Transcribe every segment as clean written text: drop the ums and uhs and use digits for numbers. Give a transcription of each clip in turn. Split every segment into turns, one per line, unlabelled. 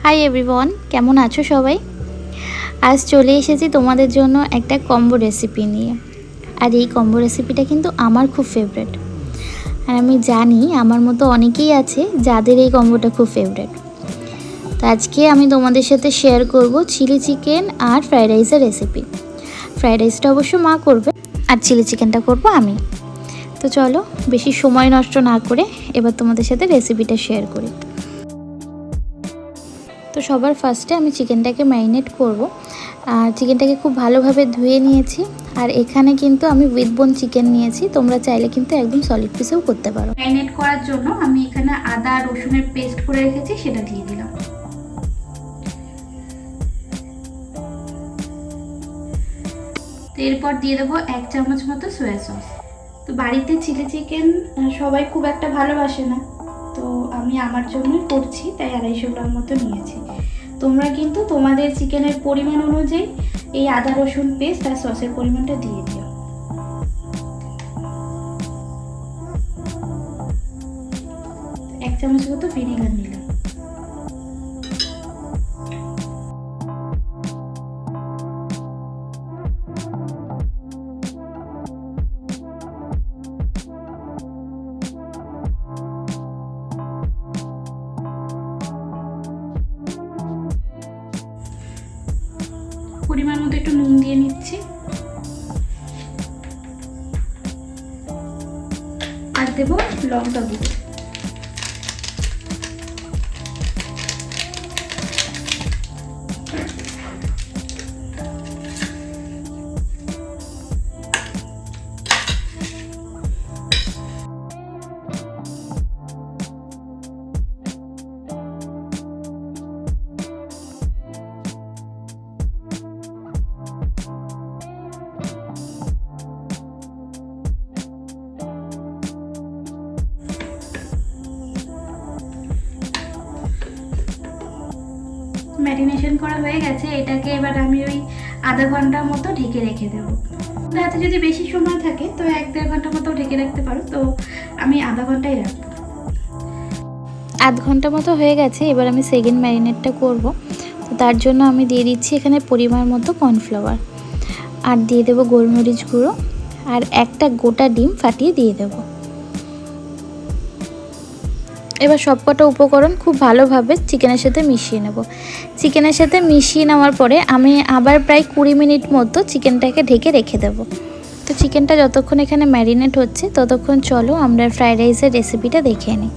Hi everyone, কেমন আছো সবাই? আজ চলে এসেছি তোমাদের জন্য একটা কম্বো রেসিপি নিয়ে। আর এই কম্বো রেসিপিটা কিন্তু আমার খুব ফেভারিট। আর আমি জানি আমার মতো অনেকেই আছে যাদের এই কম্বোটা খুব ফেভারিট। তো আজকে আমি তোমাদের সাথে শেয়ার করব চিলি চিকেন আর ফ্রাইড রাইসের রেসিপি। ফ্রাইড রাইসটা অবশ্য মা করবে আর চিলি চিকেনটা করব আমি। তো চলো বেশি সময় নষ্ট না করে এবার তোমাদের সাথে রেসিপিটা শেয়ার করি। তো সবার ফার্স্টে আমি চিকেনটাকে ম্যারিনেট করব। আর চিকেনটাকে খুব ভালোভাবে ধুয়ে নিয়েছি। আর এখানে কিন্তু আমি উইথ বোন চিকেন নিয়েছি, তোমরা চাইলে কিন্তু একদম সলিড পিসেও করতে পারো। ম্যারিনেট করার জন্য আমি এখানে আদা রসুনের পেস্ট করে রেখেছি, সেটা দিয়ে দিলাম। এরপর দিয়ে দেবো 1 চামচ মতো সয়া সস। তো বাড়িতে চিলি চিকেন সবাই খুব একটা ভালোবাসে না, তো আমি আমার জন্যই করছি, তাই 250 গ্রাম মতো নিয়েছি। তোমরা কিন্তু তোমাদের চিকেনের পরিমাণ অনুযায়ী এই আদা রসুন পেস্ট আর সসের পরিমাণটা দিয়ে দিও। এক চামচ মতো ভিনেগার নিলাম। পরিমাণ মতো একটু নুন দিয়ে নিচ্ছি, আর দেবো লঙ্কা গুঁড়ো। ম্যারিনেশন করা হয়ে গেছে, এটাকে এবার আমি ওই আধা ঘন্টার মতো ঢেকে রেখে দেবো। হাতে যদি বেশি সময় থাকে তো 1-1.5 ঘন্টা মতো ঢেকে রাখতে পারো, তো আমি আধা ঘন্টাই রাখবো। আধ ঘন্টা মতো হয়ে গেছে, এবার আমি সেকেন্ড ম্যারিনেটটা করব। তো তার জন্য আমি দিয়ে দিচ্ছি এখানে পরিমাণ মতো কর্নফ্লাওয়ার, আর দিয়ে দেবো গোলমরিচ গুঁড়ো, আর একটা গোটা ডিম ফাটিয়ে দিয়ে দেবো। এবার সবকটা উপকরণ খুব ভালোভাবে চিকেনের সাথে মিশিয়ে নেব। চিকেনের সাথে মিশিয়ে নেওয়ার পরে আমি আবার প্রায় 20 মিনিট মতো চিকেনটাকে ঢেকে রেখে দেব। তো চিকেনটা যতক্ষণ এখানে ম্যারিনেট হচ্ছে ততক্ষণ চলো আমরা ফ্রাইড রাইসের রেসিপিটা দেখে নিই।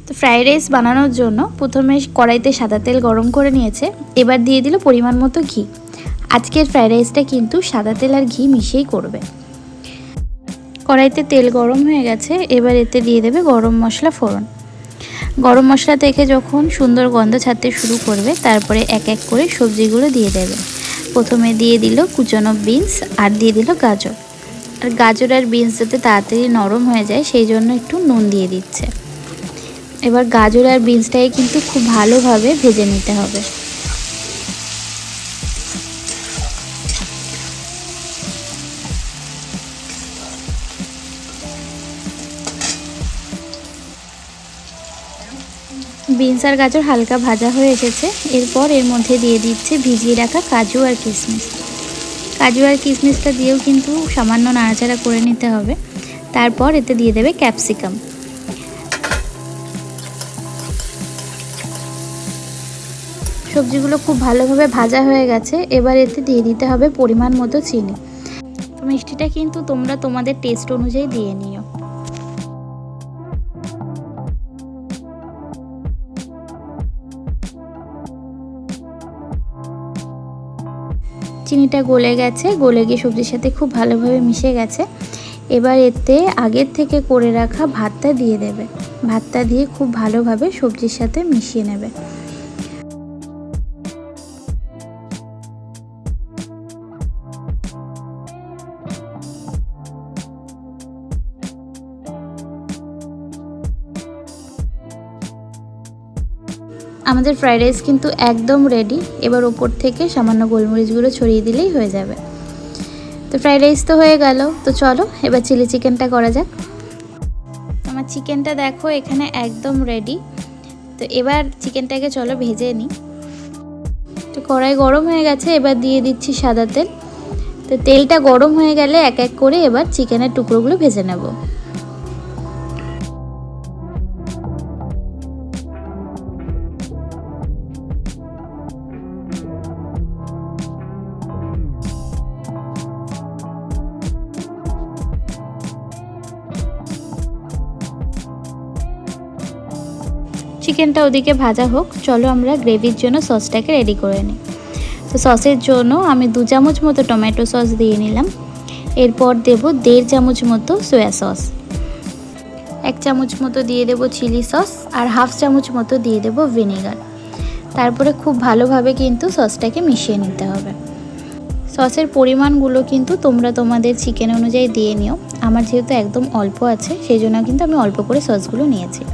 তো ফ্রাইড রাইস বানানোর জন্য প্রথমে কড়াইতে সাদা তেল গরম করে নিয়েছে, এবার দিয়ে দিল পরিমাণ মতো ঘি। আজকের ফ্রাইড রাইসটা কিন্তু সাদা তেল আর ঘি মিশিয়েই করবে। কড়াইতে তেল গরম হয়ে গেছে, এবার এতে দিয়ে দেবে গরম মশলা ফোড়ন। গরম মশলা থেকে যখন সুন্দর গন্ধ ছাড়তে শুরু করবে তারপরে এক এক করে সবজিগুলো দিয়ে দেবে। প্রথমে দিয়ে দিল কুচানো বিনস, আর দিয়ে দিল গাজর। আর গাজর আর বিনস যাতে তাড়াতাড়ি নরম হয়ে যায় সেই জন্য একটু নুন দিয়ে দিচ্ছে। এবার গাজর আর বিনসটাকে কিন্তু খুব ভালোভাবে ভেজে নিতে হবে। বিনস আর গাজর হালকা ভাজা হয়ে এসেছে, এরপর এর মধ্যে দিয়ে দিচ্ছে ভিজিয়ে রাখা কাজু আর কিশমিশ। কাজু আর কিশমিশটা দিয়েও কিন্তু সামান্য নাড়াচাড়া করে নিতে হবে। তারপর এতে দিয়ে দেবে ক্যাপসিকাম। সবজিগুলো খুব ভালোভাবে ভাজা হয়ে গেছে, এবার এতে দিয়ে দিতে হবে পরিমাণ মতো চিনি। তো মিষ্টিটা কিন্তু তোমরা তোমাদের টেস্ট অনুযায়ী দিয়ে নিও। চিনিটা গলে গেছে, গলে গিয়ে সবজির সাথে খুব ভালোভাবে মিশে গেছে। এবার এতে আগের থেকে করে রাখা ভাতটা দিয়ে দেবে। ভাতটা দিয়ে খুব ভালোভাবে সবজির সাথে মিশিয়ে নেবে। আমাদের ফ্রাইড রাইস কিন্তু একদম রেডি। এবার ওপর থেকে সামান্য গোলমরিচগুলো ছড়িয়ে দিলেই হয়ে যাবে। তো ফ্রাইড রাইস তো হয়ে গেল, তো চলো এবার চিলি চিকেনটা করা যাক। আমার চিকেনটা দেখো এখানে একদম রেডি। তো এবার চিকেনটাকে চলো ভেজে নিই। তো কড়াই গরম হয়ে গেছে, এবার দিয়ে দিচ্ছি সাদা তেল। তো তেলটা গরম হয়ে গেলে এক এক করে এবার চিকেনের টুকরোগুলো ভেজে নেব। চিকেনটা ওদিকে ভাজা হোক, চলো আমরা গ্রেভির জন্য সসটাকে রেডি করে নিই। তো সসের জন্য আমি 2 চামচ মতো টমেটো সস দিয়ে নিলাম। এরপর দেব 1.5 চামচ মতো সয়া সস, 1 চামচ মতো দিয়ে দেব চিলি সস, আর 1/2 চামচ মতো দিয়ে দেব ভিনেগার। তারপরে খুব ভালোভাবে কিন্তু সসটাকে মিশিয়ে নিতে হবে। সসের পরিমাণগুলো কিন্তু তোমরা তোমাদের চিকেন অনুযায়ী দিয়ে নিও। আমার যেহেতু একদম অল্প আছে, সেই জন্য কিন্তু আমি অল্প করে সসগুলো নিয়েছি।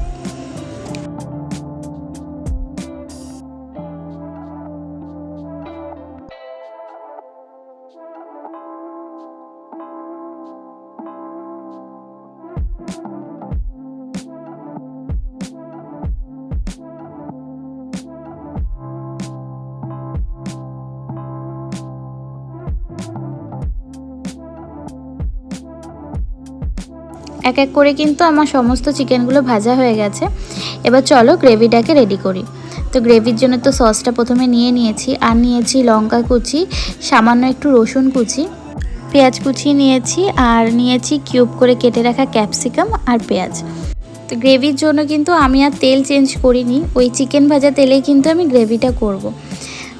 এক এক করে কিন্তু আমার সমস্ত চিকেনগুলো ভাজা হয়ে গেছে। এবার চলো গ্রেভিটাকে রেডি করি। তো গ্রেভির জন্য তো সসটা প্রথমে নিয়ে নিয়েছি, আর নিয়েছি লঙ্কা কুচি, সামান্য একটু রসুন কুচি, পেঁয়াজ কুচি নিয়েছি, আর নিয়েছি কিউব করে কেটে রাখা ক্যাপসিকাম আর পেঁয়াজ। তো গ্রেভির জন্য কিন্তু আমি আর তেল চেঞ্জ করিনি, ওই চিকেন ভাজা তেলেই কিন্তু আমি গ্রেভিটা করব।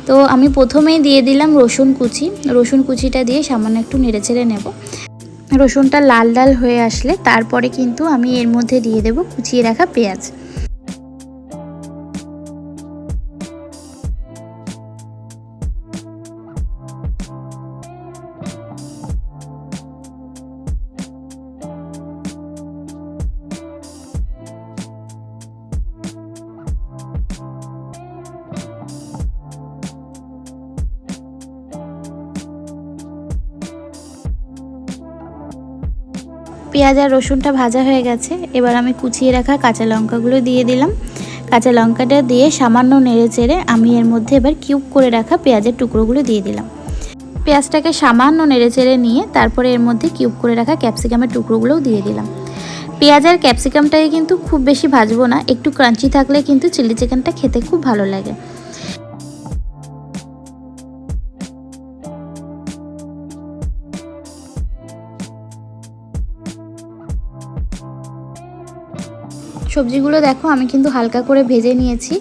তো আমি প্রথমেই দিয়ে দিলাম রসুন কুচি। রসুন কুচিটা দিয়ে সামান্য একটু নেড়েচেড়ে নেব। রসুনটা লাল লাল হয়ে আসলে তারপরে কিন্তু আমি এর মধ্যে দিয়ে দেব কুচিয়ে রাখা পেঁয়াজ। পেঁয়াজ আর রসুনটা ভাজা হয়ে গেছে, এবার আমি কুচিয়ে রাখা কাঁচা লঙ্কাগুলো দিয়ে দিলাম। কাঁচা লঙ্কাটা দিয়ে সামান্য নেড়ে চেড়ে আমি এর মধ্যে এবার কিউব করে রাখা পেঁয়াজের টুকরোগুলো দিয়ে দিলাম। পেঁয়াজটাকে সামান্য নেড়ে চেড়ে নিয়ে তারপরে এর মধ্যে কিউব করে রাখা ক্যাপসিকামের টুকরোগুলোও দিয়ে দিলাম। পেঁয়াজ আর ক্যাপসিকামটাকে কিন্তু খুব বেশি ভাজবো না, একটু ক্রাঞ্চি থাকলে কিন্তু চিলি চিকেনটা খেতে খুব ভালো লাগে। সবজিগুলো দেখো আমি কিন্তু হালকা করে ভেজে নিয়েছি।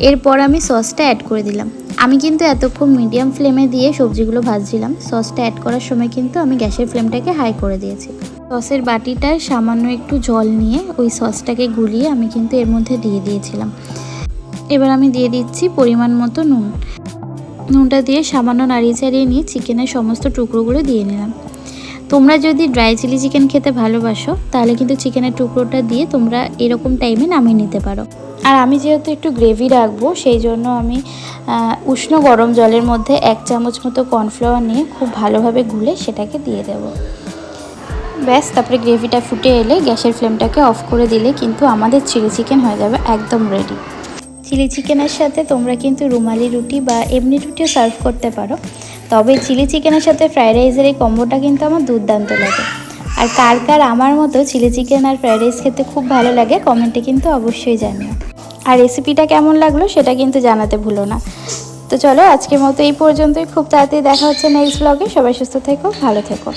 এরপর আমি সসটা অ্যাড করে দিলাম। আমি কিন্তু এতক্ষণ মিডিয়াম ফ্লেমে দিয়ে সবজিগুলো ভাজছিলাম। সসটা অ্যাড করার সময় কিন্তু আমি গ্যাসের ফ্লেমটাকে হাই করে দিয়েছি। সসের বাটিটায় সামান্য একটু জল নিয়ে ওই সসটাকে গুলিয়ে আমি কিন্তু এর মধ্যে দিয়ে দিয়েছিলাম। এবার আমি দিয়ে দিচ্ছি পরিমাণ মতো নুন। নুনটা দিয়ে সামান্য নাড়িয়ে চাড়িয়ে নিয়ে চিকেনের সমস্ত টুকরোগুলো দিয়ে নিলাম। তোমরা যদি ড্রাই চিলি চিকেন খেতে ভালোবাসো তাহলে কিন্তু চিকেনের টুকরোটা দিয়ে তোমরা এরকম টাইমে নামিয়ে নিতে পারো। আর আমি যেহেতু একটু গ্রেভি রাখবো, সেই জন্য আমি উষ্ণ গরম জলের মধ্যে 1 চামচ মতো কর্নফ্লাওয়ার নিয়ে খুব ভালোভাবে গুলে সেটাকে দিয়ে দেবো। ব্যাস, তারপরে গ্রেভিটা ফুটে এলে গ্যাসের ফ্লেমটাকে অফ করে দিলে কিন্তু আমাদের চিলি চিকেন হয়ে যাবে একদম রেডি। চিলি চিকেনের সাথে তোমরা কিন্তু রুমালি রুটি বা এমনি রুটিও সার্ভ করতে পারো। তবে চিলি চিকেনের সাথে ফ্রাইড রাইসের এই কম্বোটা কিন্তু আমার দুর্দান্ত লাগে। আর কার কার আমার মতো চিলি চিকেন আর ফ্রাইড রাইস খেতে খুব ভালো লাগে কমেন্টে কিন্তু অবশ্যই জানিও। আর রেসিপিটা কেমন লাগলো সেটা কিন্তু জানাতে ভুলো না। তো চলো আজকের মতো এই পর্যন্তই, খুব তাড়াতাড়ি দেখা হচ্ছে নেক্সট ব্লগে। সবাই সুস্থ থেকো, ভালো থেকো।